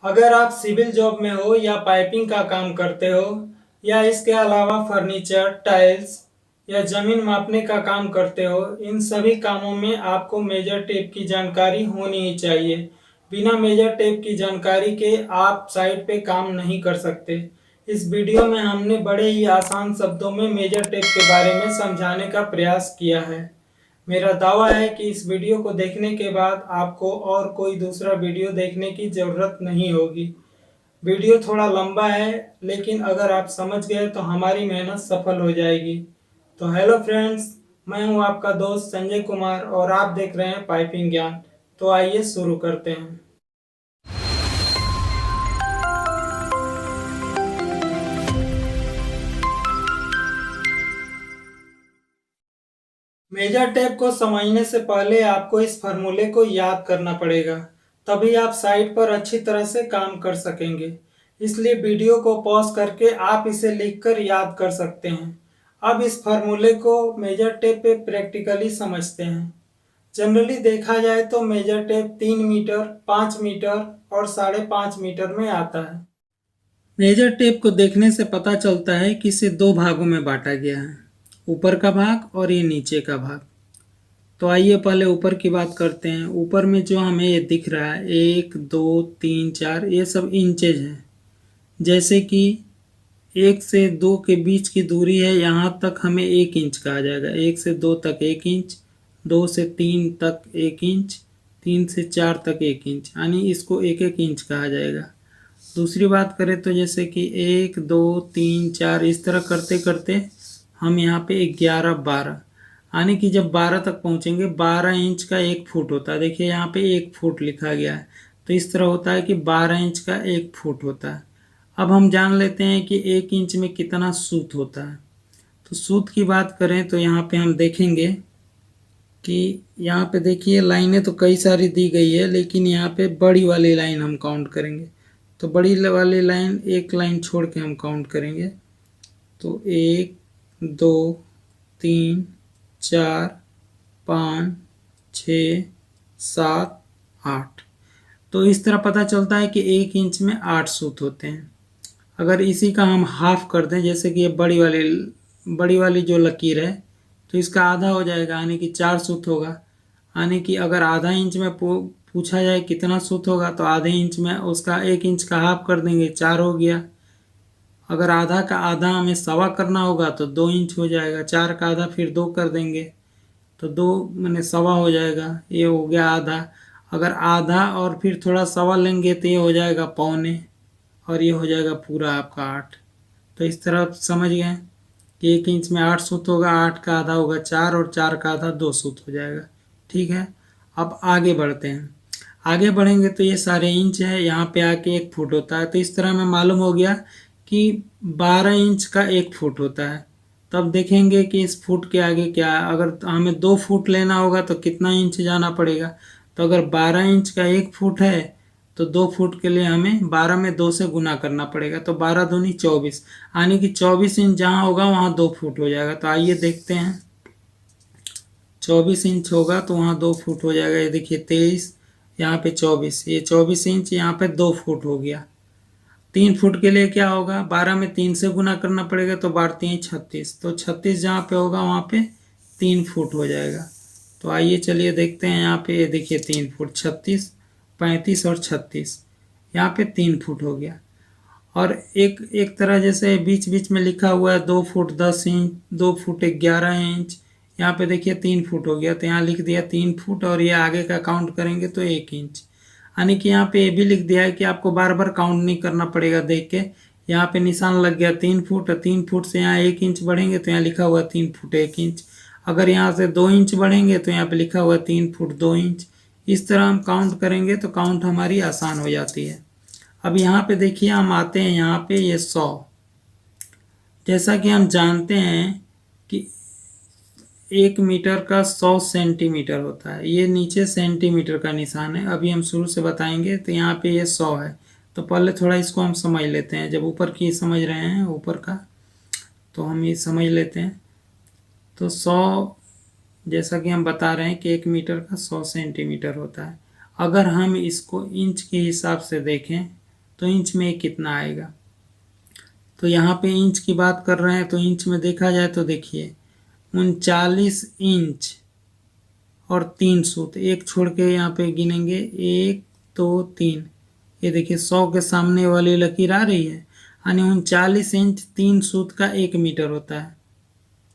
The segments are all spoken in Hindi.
अगर आप सिविल जॉब में हो या पाइपिंग का काम करते हो या इसके अलावा फर्नीचर, टाइल्स या जमीन मापने का काम करते हो, इन सभी कामों में आपको मेजर टेप की जानकारी होनी ही चाहिए। बिना मेजर टेप की जानकारी के आप साइट पे काम नहीं कर सकते। इस वीडियो में हमने बड़े ही आसान शब्दों में मेजर टेप के बारे में समझाने का प्रयास किया है। मेरा दावा है कि इस वीडियो को देखने के बाद आपको और कोई दूसरा वीडियो देखने की ज़रूरत नहीं होगी। वीडियो थोड़ा लंबा है, लेकिन अगर आप समझ गए तो हमारी मेहनत सफल हो जाएगी। तो हेलो फ्रेंड्स, मैं हूं आपका दोस्त संजय कुमार और आप देख रहे हैं पाइपिंग ज्ञान। तो आइए शुरू करते हैं। मेजर टेप को समझने से पहले आपको इस फार्मूले को याद करना पड़ेगा, तभी आप साइट पर अच्छी तरह से काम कर सकेंगे। इसलिए वीडियो को पॉज करके आप इसे लिखकर याद कर सकते हैं। अब इस फार्मूले को मेजर टेप पे प्रैक्टिकली समझते हैं। जनरली देखा जाए तो मेजर टेप 3 मीटर, 5 मीटर और 5.5 मीटर में आता है। मेजर टेप को देखने से पता चलता है कि इसे दो भागों में बांटा गया है, ऊपर का भाग और ये नीचे का भाग। तो आइए पहले ऊपर की बात करते हैं। ऊपर में जो हमें ये दिख रहा है 1, 2, 3, 4, ये सब इंचेज है। जैसे कि 1 से 2 के बीच की दूरी है, यहाँ तक हमें 1 इंच कहा जाएगा। 1 से 2 तक 1 इंच, 2 से 3 तक 1 इंच, 3 से 4 तक 1 इंच, यानी इसको 1-1 इंच कहा जाएगा। दूसरी बात करें तो जैसे कि 1, 2, 3, 4 इस तरह करते करते हम यहाँ पे 11, 12, यानी कि जब 12 तक पहुँचेंगे, 12 इंच का 1 फुट होता है। देखिए यहाँ पे 1 फुट लिखा गया है, तो इस तरह होता है कि 12 इंच का 1 फुट होता है। अब हम जान लेते हैं कि 1 इंच में कितना सूत होता है। तो सूत की बात करें तो यहाँ पे हम देखेंगे कि यहाँ पे देखिए लाइनें तो कई सारी दी गई है, लेकिन यहाँ पे बड़ी वाली लाइन हम काउंट करेंगे। तो बड़ी वाली लाइन, एक लाइन छोड़ के हम काउंट करेंगे। तो 1, 2, 3, 4, 5, 6, 7, 8। तो इस तरह पता चलता है कि 1 इंच में 8 सूत होते हैं। अगर इसी का हम हाफ कर दें, जैसे कि ये बड़ी वाली जो लकीर है, तो इसका आधा हो जाएगा, यानी कि 4 सूत होगा। यानी कि अगर आधा इंच में पूछा जाए कितना सूत होगा, तो आधे इंच में उसका 1 इंच का हाफ कर देंगे, 4 हो गया। अगर आधा का आधा हमें 1.25 करना होगा तो 2 इंच हो जाएगा। 4 का आधा फिर 2 कर देंगे तो 2 मैंने 1.25 हो जाएगा, ये हो गया आधा। अगर आधा और फिर थोड़ा 1.25 लेंगे तो ये हो जाएगा पौने, और ये हो जाएगा पूरा आपका 8। तो इस तरह समझ गए कि 1 इंच में 8 सूत होगा, 8 का आधा होगा 4 और 4 का आधा 2 सूत हो जाएगा। ठीक है, अब आगे बढ़ते हैं। आगे बढ़ेंगे तो ये सारे इंच है, यहाँ पे आके 1 फुट होता है। तो इस तरह हमें मालूम हो गया कि 12 इंच का 1 फुट होता है। तब देखेंगे कि इस फुट के आगे क्या है। अगर हमें 2 फुट लेना होगा तो कितना इंच जाना पड़ेगा। तो अगर 12 इंच का 1 फुट है तो 2 फुट के लिए हमें 12 में 2 से गुना करना पड़ेगा। तो 12 दूनी 24, यानी कि 24 इंच जहाँ होगा वहाँ 2 फुट हो जाएगा। तो आइए देखते हैं, 24 इंच होगा तो वहाँ 2 फुट हो जाएगा। ये देखिए 23, यहाँ पे 24, ये 24 इंच, यहाँ पे 2 फुट हो गया। 3 फुट के लिए क्या होगा, 12 में 3 से गुना करना पड़ेगा, तो 12 3 36, तो 36 जहाँ पे होगा वहाँ पे 3 फुट हो जाएगा। तो आइए चलिए देखते हैं, यहाँ पे ये देखिए 3 फुट, 36, 35 और 36, यहाँ पे 3 फुट हो गया। और एक तरह जैसे बीच बीच में लिखा हुआ है 2 फुट 10 इंच, 2 फुट 11 इंच, यहाँ पे देखिए 3 फुट हो गया, तो यहाँ लिख दिया 3 फुट, और ये आगे का काउंट करेंगे तो 1 इंच। यानी कि यहाँ पे ये भी लिख दिया है कि आपको बार बार काउंट नहीं करना पड़ेगा। देख के यहाँ पे निशान लग गया 3 फुट, 3 फुट से यहाँ 1 इंच बढ़ेंगे तो यहाँ लिखा हुआ 3 फुट 1 इंच। अगर यहाँ से 2 इंच बढ़ेंगे तो यहाँ पे लिखा हुआ 3 फुट 2 इंच। इस तरह हम काउंट करेंगे तो काउंट हमारी आसान हो जाती है। अब यहाँ पे देखिए हम आते हैं, यहाँ पे ये 100, जैसा कि हम जानते हैं कि 1 मीटर का 100 सेंटीमीटर होता है। ये नीचे सेंटीमीटर का निशान है, अभी हम शुरू से बताएंगे। तो यहाँ पे ये 100 है, तो पहले थोड़ा इसको हम समझ लेते हैं। जब ऊपर की समझ रहे हैं, ऊपर का, तो हम ये समझ लेते हैं। तो 100, जैसा कि हम बता रहे हैं कि 1 मीटर का 100 सेंटीमीटर होता है। अगर हम इसको इंच के हिसाब से देखें तो इंच में कितना आएगा। तो यहाँ पे इंच की बात कर रहे हैं, तो इंच में देखा जाए तो देखिए 39 इंच और 3 सूत, एक छोड़ के यहाँ पे गिनेंगे 1 2 3, ये देखिए 100 के सामने वाली लकीर आ रही है, यानी 39 इंच 3 सूत का 1 मीटर होता है।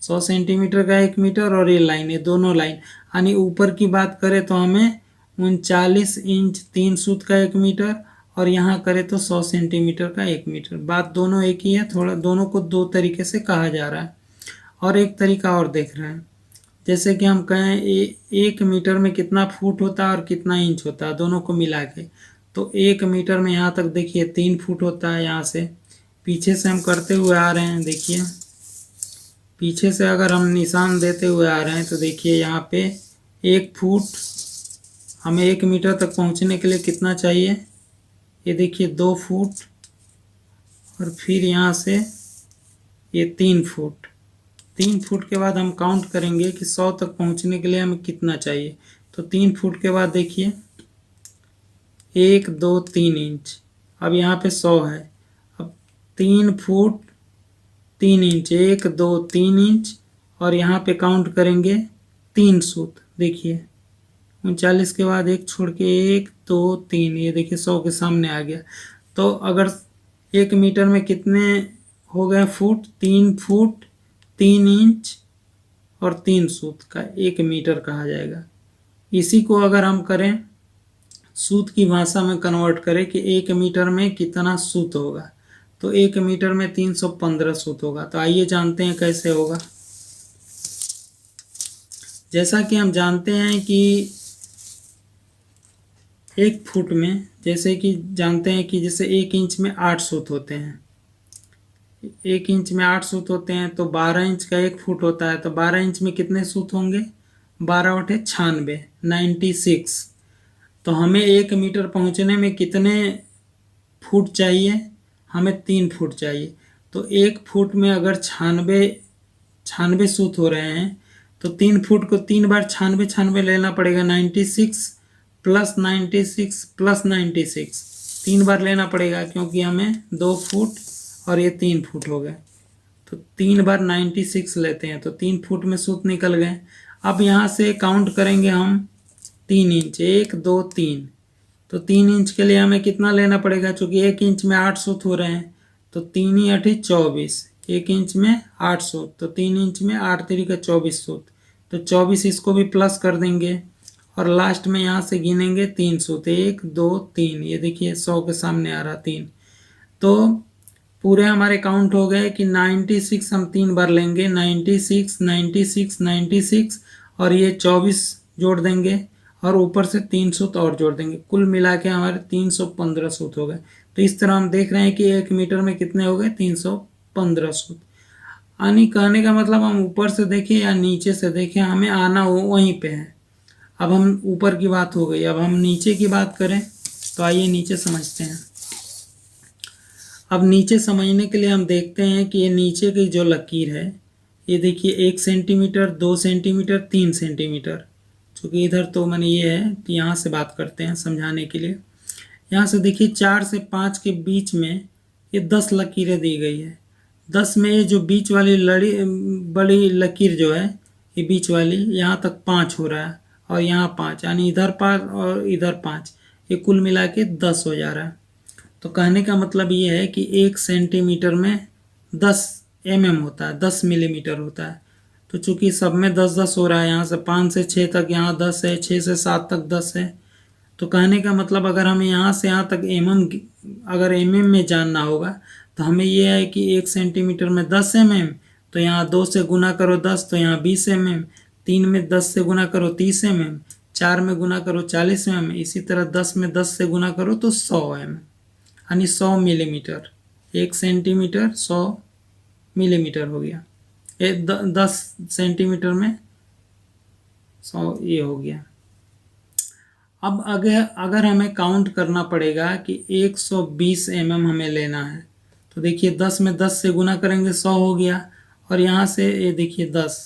100 सेंटीमीटर का 1 मीटर और ये लाइन है, दोनों लाइन, यानी ऊपर की बात करें तो हमें 39 इंच 3 सूत का 1 मीटर और यहाँ करें तो 100 सेंटीमीटर का 1 मीटर। बात दोनों एक ही है, थोड़ा दोनों को दो तरीके से कहा जा रहा है। और एक तरीका और देख रहे हैं, जैसे कि हम कहें 1 मीटर में कितना फुट होता है और कितना इंच होता है, दोनों को मिला के। तो 1 मीटर में यहाँ तक देखिए 3 फुट होता है। यहाँ से पीछे से हम करते हुए आ रहे हैं, देखिए पीछे से अगर हम निशान देते हुए आ रहे हैं तो देखिए यहाँ पे 1 फुट, हमें 1 मीटर तक पहुँचने के लिए कितना चाहिए, ये देखिए 2 फुट और फिर यहाँ से ये 3 फुट। 3 फुट के बाद हम काउंट करेंगे कि 100 तक पहुंचने के लिए हमें कितना चाहिए। तो 3 फुट के बाद देखिए 1 2 3 इंच, अब यहाँ पे 100 है, अब 3 फुट 3 इंच, 1 2 3 इंच और यहाँ पे काउंट करेंगे 3 सूत। देखिए 39 के बाद एक छोड़ के 1 2 3, ये देखिए 100 के सामने आ गया। तो अगर 1 मीटर में कितने हो गए फुट, 3 फुट 3 इंच और 3 सूत का 1 मीटर कहा जाएगा। इसी को अगर हम करें सूत की भाषा में कन्वर्ट करें कि 1 मीटर में कितना सूत होगा, तो 1 मीटर में 315 सूत होगा। तो आइए जानते हैं कैसे होगा। जैसा कि हम जानते हैं कि 1 फुट में, जैसे कि जानते हैं कि जैसे 1 इंच में 8 सूत होते हैं, 1 इंच में 8 सूत होते हैं, तो 12 इंच का 1 फुट होता है, तो 12 इंच में कितने सूत होंगे, 12 बटे 96, 96। तो हमें 1 मीटर पहुंचने में कितने फुट चाहिए, हमें 3 फुट चाहिए। तो 1 फुट में अगर 96 सूत हो रहे हैं तो 3 फुट को 3 बार 96 लेना पड़ेगा, 96 प्लस 96 प्लस 96, 3 बार लेना पड़ेगा क्योंकि हमें 2 फुट और ये 3 फुट हो गए। तो 3 बार 96 लेते हैं तो 3 फुट में सूत निकल गए। अब यहाँ से काउंट करेंगे हम 3 इंच, 1 2 3, तो 3 इंच के लिए हमें कितना लेना पड़ेगा, चूँकि 1 इंच में 8 सूत हो रहे हैं, तो 3 × 8 = 24, 1 इंच में 8 सूत, तो 3 इंच में 8 × 3 = 24 सूत, तो 24 इसको भी प्लस कर देंगे और लास्ट में यहाँ से गिनेंगे 3 सूत, 1 2 3, ये देखिए 100 के सामने आ रहा 3। तो पूरे हमारे काउंट हो गए कि 96 हम 3 बार लेंगे, 96 96 96 और ये 24 जोड़ देंगे और ऊपर से 3 सूत और जोड़ देंगे, कुल मिला के हमारे 315 सूत हो गए। तो इस तरह हम देख रहे हैं कि 1 मीटर में कितने हो गए, 315 सूत। यानी कहने का मतलब हम ऊपर से देखें या नीचे से देखें, हमें आना वो वहीं पे है। अब हम ऊपर की बात हो गई, अब हम नीचे की बात करें तो आइए नीचे समझते हैं। अब नीचे समझने के लिए हम देखते हैं कि ये नीचे की जो लकीर है, ये देखिए 1 सेंटीमीटर 2 सेंटीमीटर 3 सेंटीमीटर, चूँकि इधर तो मैंने ये है कि यहाँ से बात करते हैं समझाने के लिए। यहाँ से देखिए 4 से 5 के बीच में ये 10 लकीरें दी गई है। 10 में ये जो बीच वाली बड़ी लकीर जो है, ये बीच वाली यहाँ तक 5 हो रहा है और यहाँ 5, यानी इधर 5 और इधर 5, ये कुल मिला के 10 हो जा रहा है। तो कहने का मतलब ये है कि 1 सेंटीमीटर में 10 mm होता है, 10 मिलीमीटर होता है। तो चूंकि सब में 10 10 हो रहा है, यहाँ से 5 से 6 तक यहाँ 10 है, 6 से 7 तक 10 है। तो कहने का मतलब अगर हमें यहाँ से यहाँ तक अगर mm में जानना होगा तो हमें ये है कि 1 सेंटीमीटर में 10 mm, तो यहाँ 2 से गुना करो 10 तो यहाँ 20 mm, 3 में 10 से गुना करो 30 mm, 4 में गुना करो 40 mm, इसी तरह 10 में 10 से गुना करो तो 100 mm, यानी 100 मिलीमीटर। 1 सेंटीमीटर 100 मिलीमीटर हो गया, 10 सेंटीमीटर में 100 ये हो गया। अब अगर हमें काउंट करना पड़ेगा कि 120 mm हमें लेना है, तो देखिए 10 में 10 से गुना करेंगे 100 हो गया, और यहाँ से ये देखिए 10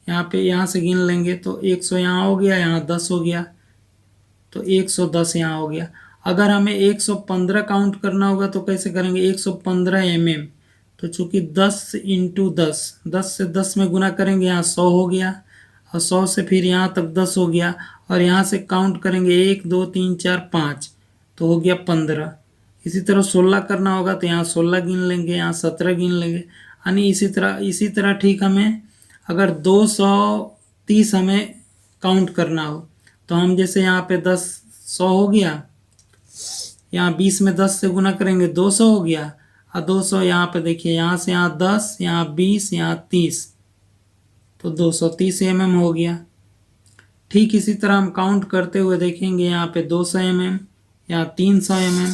यहाँ से गिन लेंगे तो 100 यहाँ हो गया, यहाँ 10 हो गया, तो 110 यहाँ हो गया। अगर हमें 115 काउंट करना होगा तो कैसे करेंगे, 115 mm। तो चूंकि 10 इंटू 10 से 10 में गुना करेंगे, यहाँ 100 हो गया, और 100 से फिर यहाँ तक 10 हो गया, और यहाँ से काउंट करेंगे 1 2 3 4 5, तो हो गया 15। इसी तरह 16 करना होगा तो यहाँ 16 गिन लेंगे, यहाँ 17 गिन लेंगे, यानी इसी तरह ठीक हमें अगर 230 हमें काउंट करना हो तो हम जैसे यहाँ पे 10 100 हो गया, यहाँ 20 में 10 से गुना करेंगे 200 हो गया, और 200 यहाँ पे देखिए, यहाँ से यहाँ 10, यहाँ 20, यहाँ 30, तो 230 mm हो गया। ठीक इसी तरह हम काउंट करते हुए देखेंगे, यहाँ पे 200 mm, यहाँ 300 mm,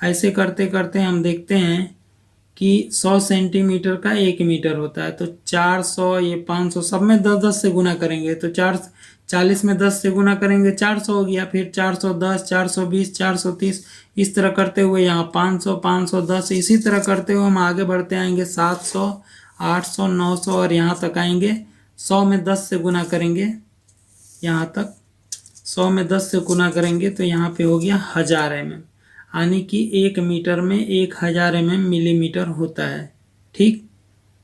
ऐसे करते करते हम देखते हैं कि 100 सेंटीमीटर का 1 मीटर होता है। तो 400, ये 500, सब में 10-10 से गुना करेंगे, तो 40 में 10 से गुना करेंगे 400 हो गया, फिर 410, 420, 430, इस तरह करते हुए यहाँ 500, 510, इसी तरह करते हुए हम आगे बढ़ते आएंगे 700, 800, 900, और यहाँ तक आएंगे। 100 में 10 से गुना करेंगे, यहाँ तक 100 में 10 से गुना करेंगे तो यहाँ पे हो गया 1000 mm, यानी कि 1 मीटर में 1000 mm मिलीमीटर होता है। ठीक,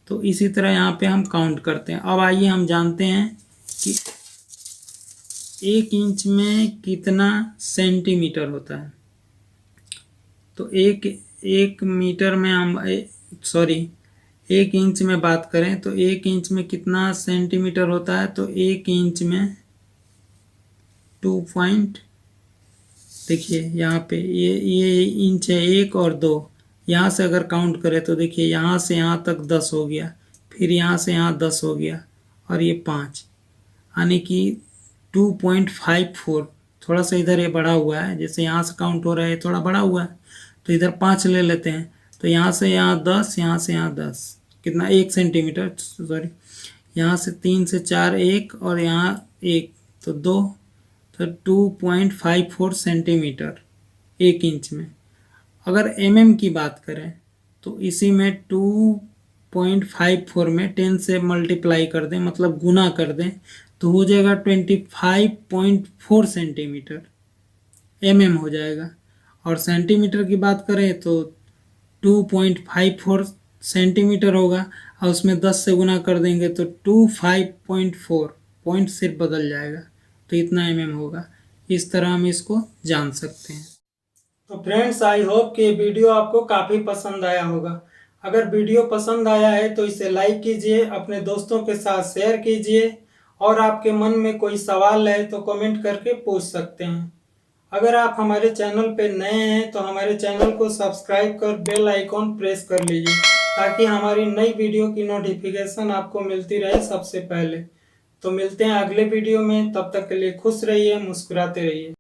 तो इसी तरह यहाँ पे हम काउंट करते हैं। अब आइए हम जानते हैं कि 1 इंच में कितना सेंटीमीटर होता है। तो एक मीटर में हम 1 इंच में बात करें तो 1 इंच में कितना सेंटीमीटर होता है, तो 1 इंच में 2 पॉइंट, देखिए यहाँ पे ये इंच है 1 और 2, यहाँ से अगर काउंट करें तो देखिए यहाँ से यहाँ तक 10 हो गया, फिर यहाँ से यहाँ 10 हो गया, और ये 5, यानी कि 2.54। थोड़ा सा इधर ये बढ़ा हुआ है, जैसे यहाँ से काउंट हो रहा है थोड़ा बढ़ा हुआ है, तो इधर 5 ले लेते हैं। तो यहाँ से यहाँ 10, यहाँ से यहाँ 10, कितना 1 सेंटीमीटर, सॉरी, यहाँ से 3 से 4 1, और यहाँ 1, तो 2, तो 2.54 सेंटीमीटर 1 इंच में। अगर mm की बात करें तो इसी में 2.54 में 10 से मल्टीप्लाई कर दें, मतलब गुना कर दें, तो हो जाएगा 25.4 सेंटीमीटर mm हो जाएगा। और सेंटीमीटर की बात करें तो 2.54 सेंटीमीटर होगा, और उसमें 10 से गुना कर देंगे तो 25.4, पॉइंट सिर्फ बदल जाएगा, तो इतना mm होगा। इस तरह हम इसको जान सकते हैं। तो फ्रेंड्स, आई होप कि वीडियो आपको काफ़ी पसंद आया होगा। अगर वीडियो पसंद आया है तो इसे लाइक कीजिए, अपने दोस्तों के साथ शेयर कीजिए, और आपके मन में कोई सवाल है तो कमेंट करके पूछ सकते हैं। अगर आप हमारे चैनल पे नए हैं तो हमारे चैनल को सब्सक्राइब कर बेल आइकॉन प्रेस कर लीजिए, ताकि हमारी नई वीडियो की नोटिफिकेशन आपको मिलती रहे सबसे पहले। तो मिलते हैं अगले वीडियो में, तब तक के लिए खुश रहिए, मुस्कुराते रहिए।